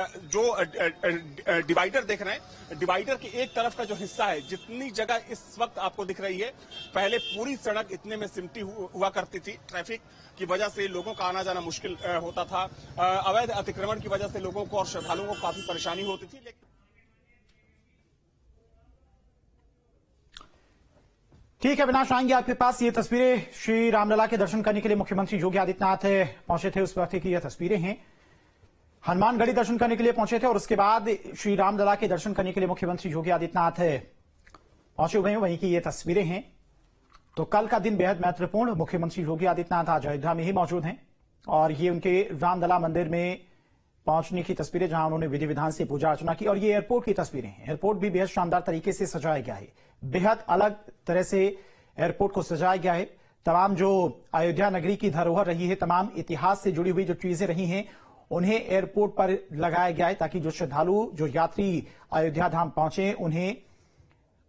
जो डिवाइडर देख रहे हैं, डिवाइडर के एक तरफ का जो हिस्सा है, जितनी जगह इस वक्त आपको दिख रही है, पहले पूरी सड़क इतने में सिमटी हुआ करती थी। ट्रैफिक की वजह से लोगों का आना जाना मुश्किल होता था। अवैध अतिक्रमण की वजह से लोगों को और श्रद्धालुओं को काफी परेशानी होती थी। लेकिन ठीक है अविनाश, आएंगे आपके पास। ये तस्वीरें श्री रामलला के दर्शन करने के लिए मुख्यमंत्री योगी आदित्यनाथ पहुंचे थे, उस वक्त की यह तस्वीरें हैं। हनुमानगढ़ी दर्शन करने के लिए पहुंचे थे और उसके बाद श्री रामलला के दर्शन करने के लिए मुख्यमंत्री योगी आदित्यनाथ पहुंचे हुए हैं, वहीं की ये तस्वीरें हैं। तो कल का दिन बेहद महत्वपूर्ण, मुख्यमंत्री योगी आदित्यनाथ आज अयोध्या में ही मौजूद हैं और ये उनके रामलला मंदिर में पहुंचने की तस्वीरें, जहां उन्होंने विधि विधान से पूजा अर्चना की। और ये एयरपोर्ट की तस्वीरें हैं। एयरपोर्ट भी बेहद शानदार तरीके से सजाया गया है, बेहद अलग तरह से एयरपोर्ट को सजाया गया है। तमाम जो अयोध्या नगरी की धरोहर रही है, तमाम इतिहास से जुड़ी हुई जो चीजें रही हैं, उन्हें एयरपोर्ट पर लगाया गया है ताकि जो श्रद्धालु, जो यात्री अयोध्या धाम पहुंचे, उन्हें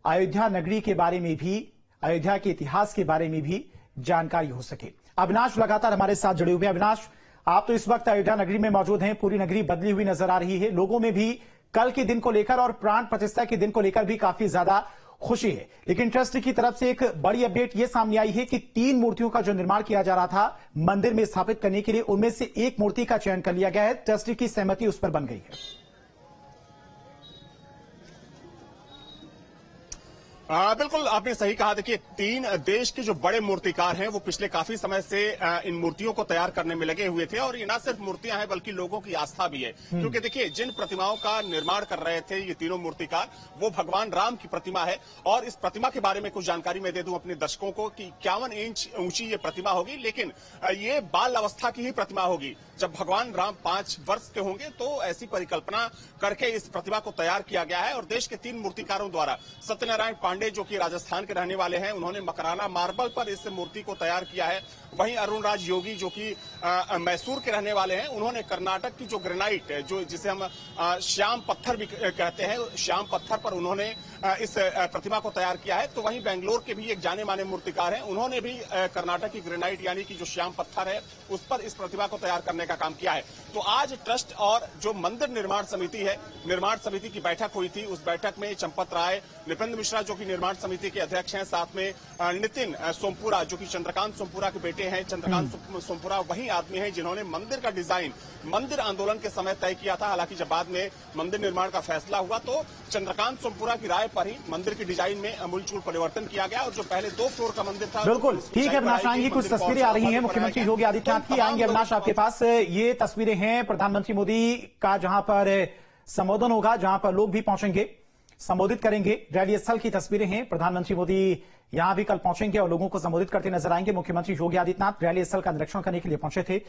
अयोध्या नगरी के बारे में भी, अयोध्या के इतिहास के बारे में भी जानकारी हो सके। अविनाश लगातार हमारे साथ जुड़े हुए हैं। अविनाश, आप तो इस वक्त अयोध्या नगरी में मौजूद हैं, पूरी नगरी बदली हुई नजर आ रही है। लोगों में भी कल के दिन को लेकर और प्राण प्रतिष्ठा के दिन को लेकर भी काफी ज्यादा खुशी है, लेकिन ट्रस्ट की तरफ से एक बड़ी अपडेट यह सामने आई है कि 3 मूर्तियों का जो निर्माण किया जा रहा था मंदिर में स्थापित करने के लिए, उनमें से एक मूर्ति का चयन कर लिया गया है। ट्रस्ट की सहमति उस पर बन गई है। बिल्कुल आपने सही कहा। देखिए, 3 देश के जो बड़े मूर्तिकार हैं वो पिछले काफी समय से इन मूर्तियों को तैयार करने में लगे हुए थे और ये ना सिर्फ मूर्तियां हैं बल्कि लोगों की आस्था भी है। क्योंकि देखिए, जिन प्रतिमाओं का निर्माण कर रहे थे ये तीनों मूर्तिकार, वो भगवान राम की प्रतिमा है। और इस प्रतिमा के बारे में कुछ जानकारी मैं दे दूं अपने दर्शकों को कि 51 इंच ऊंची ये प्रतिमा होगी, लेकिन ये बाल अवस्था की ही प्रतिमा होगी। जब भगवान राम 5 वर्ष के होंगे तो ऐसी परिकल्पना करके इस प्रतिमा को तैयार किया गया है। और देश के 3 मूर्तिकारों द्वारा, सत्यनारायण पांडे जो कि राजस्थान के रहने वाले हैं, उन्होंने मकराना मार्बल पर इस मूर्ति को तैयार किया है। वहीं अरुण राज योगी जो कि मैसूर के रहने वाले हैं, उन्होंने कर्नाटक की जो ग्रेनाइट, जो जिसे हम श्याम पत्थर भी कहते हैं, श्याम पत्थर पर उन्होंने इस प्रतिमा को तैयार किया है। तो वहीं बेंगलोर के भी एक जाने माने मूर्तिकार हैं, उन्होंने भी कर्नाटक की ग्रेनाइट यानी कि जो श्याम पत्थर है उस पर इस प्रतिमा को तैयार करने का काम किया है। तो आज ट्रस्ट और जो मंदिर निर्माण समिति है, निर्माण समिति की बैठक हुई थी। उस बैठक में चंपत राय, नृपेंद्र मिश्रा जो कि निर्माण समिति के अध्यक्ष हैं, साथ में नितिन सोमपुरा जो कि चंद्रकांत सोमपुरा के बेटे हैं। चंद्रकांत सोमपुरा वही आदमी है जिन्होंने मंदिर का डिजाइन मंदिर आंदोलन के समय तय किया था। हालांकि जब बाद में मंदिर निर्माण का फैसला हुआ तो चंद्रकांत सोमपुरा की राय पर ही मंदिर की डिजाइन में अमूलचूल परिवर्तन किया गया और जो पहले 2 फ्लोर का मंदिर था। बिल्कुल ठीक है अविनाश, आएंगे कुछ तस्वीरें आ रही हैं मुख्यमंत्री योगी आदित्यनाथ की, आएंगे अविनाश आपके पास। ये तस्वीरें हैं प्रधानमंत्री मोदी का, जहां पर संबोधन होगा, जहां पर लोग भी पहुंचेंगे, संबोधित करेंगे। रैली स्थल की तस्वीरें हैं। प्रधानमंत्री मोदी यहां भी कल पहुंचेंगे और लोगों को संबोधित करते नजर आएंगे। मुख्यमंत्री योगी आदित्यनाथ रैली स्थल का निरीक्षण करने के लिए पहुंचे थे।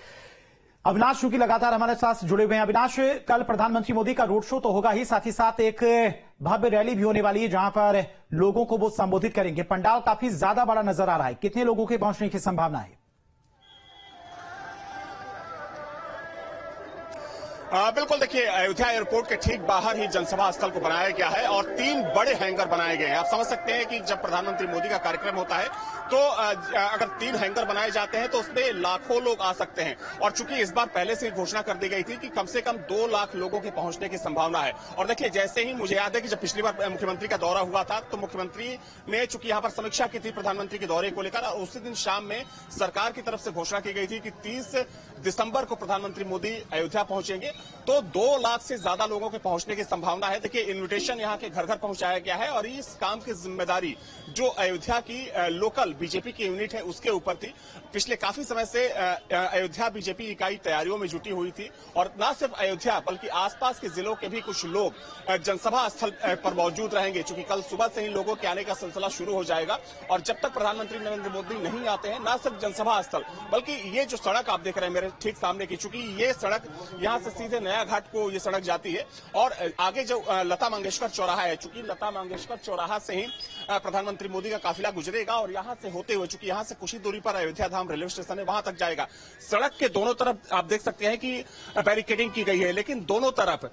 अविनाश चूंकि लगातार हमारे साथ जुड़े हुए हैं, अविनाश, कल प्रधानमंत्री मोदी का रोड शो तो होगा ही, साथ ही साथ एक भव्य रैली भी होने वाली है जहां पर लोगों को वो संबोधित करेंगे। पंडाल काफी ज्यादा बड़ा नजर आ रहा है, कितने लोगों के पहुंचने की संभावना है? बिल्कुल, देखिए, अयोध्या एयरपोर्ट के ठीक बाहर ही जनसभा स्थल को बनाया गया है और 3 बड़े हैंगर बनाए गए हैं। आप समझ सकते हैं कि जब प्रधानमंत्री मोदी का कार्यक्रम होता है तो अगर 3 हैंगर बनाए जाते हैं तो उसमें लाखों लोग आ सकते हैं। और चूंकि इस बार पहले से घोषणा कर दी गई थी कि कम से कम 2 लाख लोगों के पहुंचने की संभावना है। और देखिए, जैसे ही मुझे याद है कि जब पिछली बार मुख्यमंत्री का दौरा हुआ था तो मुख्यमंत्री ने चूंकि यहां पर समीक्षा की थी प्रधानमंत्री के दौरे को लेकर, और उसी दिन शाम में सरकार की तरफ से घोषणा की गई थी कि 30 दिसंबर को प्रधानमंत्री मोदी अयोध्या पहुंचेंगे। तो 2 लाख से ज्यादा लोगों के पहुंचने की संभावना है। देखिए, इन्विटेशन यहां के घर घर पहुंचाया गया है और इस काम की जिम्मेदारी जो अयोध्या की लोकल बीजेपी की यूनिट है उसके ऊपर थी। पिछले काफी समय से अयोध्या बीजेपी इकाई तैयारियों में जुटी हुई थी और न सिर्फ अयोध्या बल्कि आसपास के जिलों के भी कुछ लोग जनसभा स्थल पर मौजूद रहेंगे। चूंकि कल सुबह से ही लोगों के आने का सिलसिला शुरू हो जाएगा और जब तक प्रधानमंत्री नरेंद्र मोदी नहीं आते हैं, न सिर्फ जनसभा स्थल बल्कि ये जो सड़क आप देख रहे हैं मेरे ठीक सामने की, चूंकि ये सड़क यहां से सीधे नया घाट को ये सड़क जाती है और आगे जो लता मंगेशकर चौराहा है, चूंकि लता मंगेशकर चौराहा से ही प्रधानमंत्री मोदी का काफिला गुजरेगा और यहां से होते हुए, चूंकि यहां से कुछ ही दूरी पर अयोध्या धाम रेलवे स्टेशन है, वहां तक जाएगा। सड़क के दोनों तरफ आप देख सकते हैं कि बैरिकेडिंग की गई है, लेकिन दोनों तरफ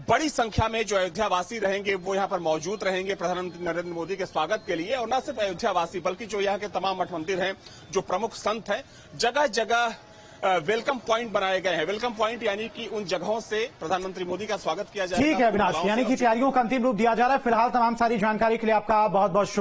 बड़ी संख्या में जो अयोध्या वासी रहेंगे वो यहां पर मौजूद रहेंगे प्रधानमंत्री नरेंद्र मोदी के स्वागत के लिए। और न सिर्फ अयोध्या वासी बल्कि जो यहाँ के तमाम मठ मंदिर हैं, जो प्रमुख संत हैं, जगह जगह वेलकम पॉइंट बनाए गए हैं। वेलकम पॉइंट यानी कि उन जगहों से प्रधानमंत्री मोदी का स्वागत किया जाएगा। ठीक है अविनाश, यानी कि तैयारियों का अंतिम रूप दिया जा रहा है। फिलहाल तमाम सारी जानकारी के लिए आपका बहुत बहुत शुक्रिया।